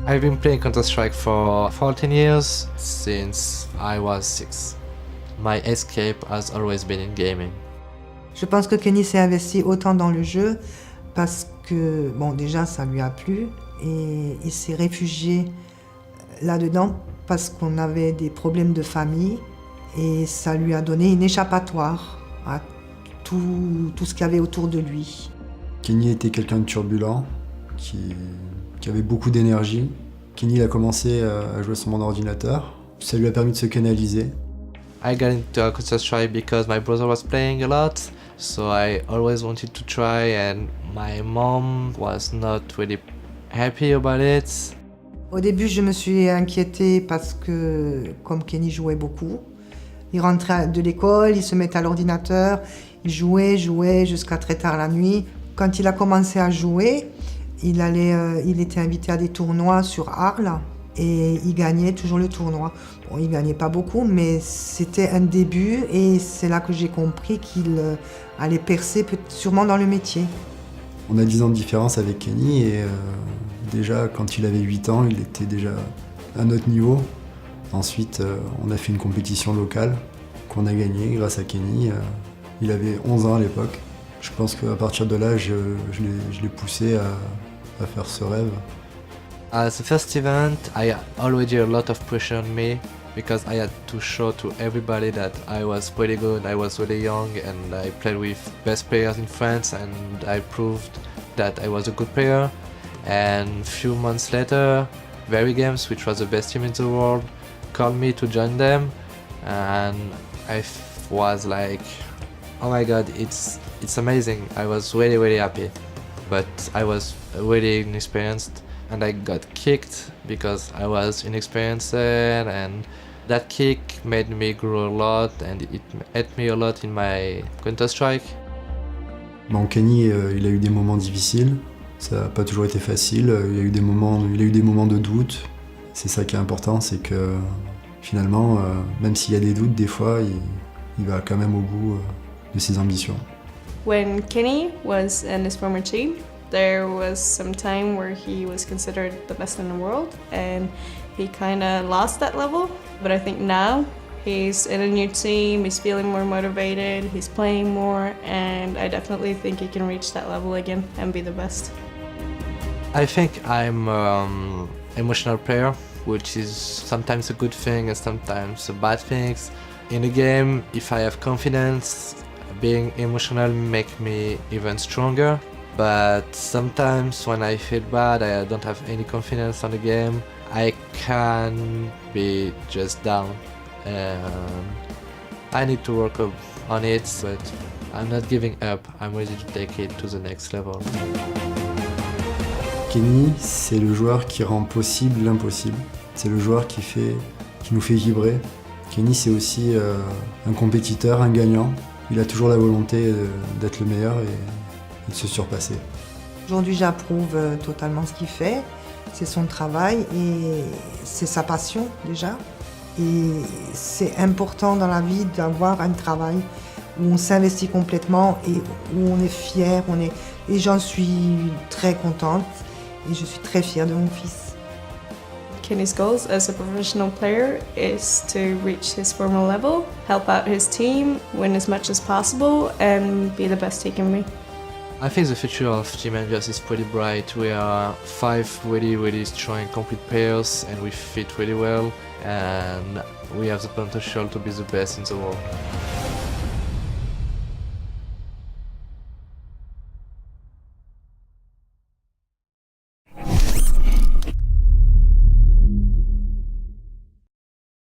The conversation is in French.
I've been playing Counter-Strike for 14 years, since I was 6. My escape has always been in gaming. Je pense que Kenny s'est investi autant dans le jeu parce que, bon, déjà, ça lui a plu et il s'est réfugié là-dedans parce qu'on avait des problèmes de famille et ça lui a donné une échappatoire à tout ce qu'il y avait autour de lui. Kenny était quelqu'un de turbulent, qui avait beaucoup d'énergie. Kenny il a commencé à jouer sur mon ordinateur. Ça lui a permis de se canaliser. I got into Counter-Strike because my brother was playing a lot, so I always wanted to try, and my mom was not really happy about it. Au début, je me suis inquiétée parce que, comme Kenny jouait beaucoup, il rentrait de l'école, il se mettait à l'ordinateur, il jouait jusqu'à très tard la nuit. Quand il a commencé à jouer, il était invité à des tournois sur Arles et il gagnait toujours le tournoi. Bon, il gagnait pas beaucoup, mais c'était un début et c'est là que j'ai compris qu'il allait percer sûrement dans le métier. On a 10 ans de différence avec Kenny et déjà quand il avait 8 ans, il était déjà à notre niveau. Ensuite, on a fait une compétition locale qu'on a gagnée grâce à Kenny. Il avait 11 ans à l'époque. Je pense qu'à partir de là, je l'ai poussé à faire ce rêve. As the first event, I already a lot of pressure on me because I had to show to everybody that I was pretty good, I was really young, and I played with best players in France, and I proved that I was a good player. And a few months later, Very Games, which was the best team in the world, called me to join them, and I was like, oh my god, it's amazing. I was really happy, but I was really inexperienced and I got kicked because I was inexperienced, and that kick made me grow a lot and it helped me a lot in my Counter-Strike. Bon, Kenny, il a eu des moments difficiles, ça n'a pas toujours été facile, il a eu des moments de doute. C'est ça qui est important, c'est que finalement, même s'il y a des doutes, des fois, il va quand même au bout de ses ambitions. When Kenny was in his former team, there was some time where he was considered the best in the world and he kind of lost that level. But I think now he's in a new team, he's feeling more motivated, he's playing more, and I definitely think he can reach that level again and be the best. I think I'm an emotional player, which is sometimes a good thing and sometimes a bad thing. In a game, if I have confidence, being emotional makes me even stronger. But sometimes when I feel bad, I don't have any confidence on the game, I can be just down. I need to work on it, but I'm not giving up. I'm ready to take it to the next level. Kenny, c'est le joueur qui rend possible l'impossible. C'est le joueur qui nous fait vibrer. Kenny, c'est aussi un compétiteur, un gagnant. Il a toujours la volonté d'être le meilleur et de se surpasser. Aujourd'hui, j'approuve totalement ce qu'il fait. C'est son travail et c'est sa passion déjà. Et c'est important dans la vie d'avoir un travail où on s'investit complètement et où on est fier. Et j'en suis très contente et je suis très fière de mon fils. Kenny's goals as a professional player is to reach his former level, help out his team, win as much as possible, and be the best he can be. I think the future of Team Envious is pretty bright. We are 5 really strong complete players and we fit really well, and we have the potential to be the best in the world.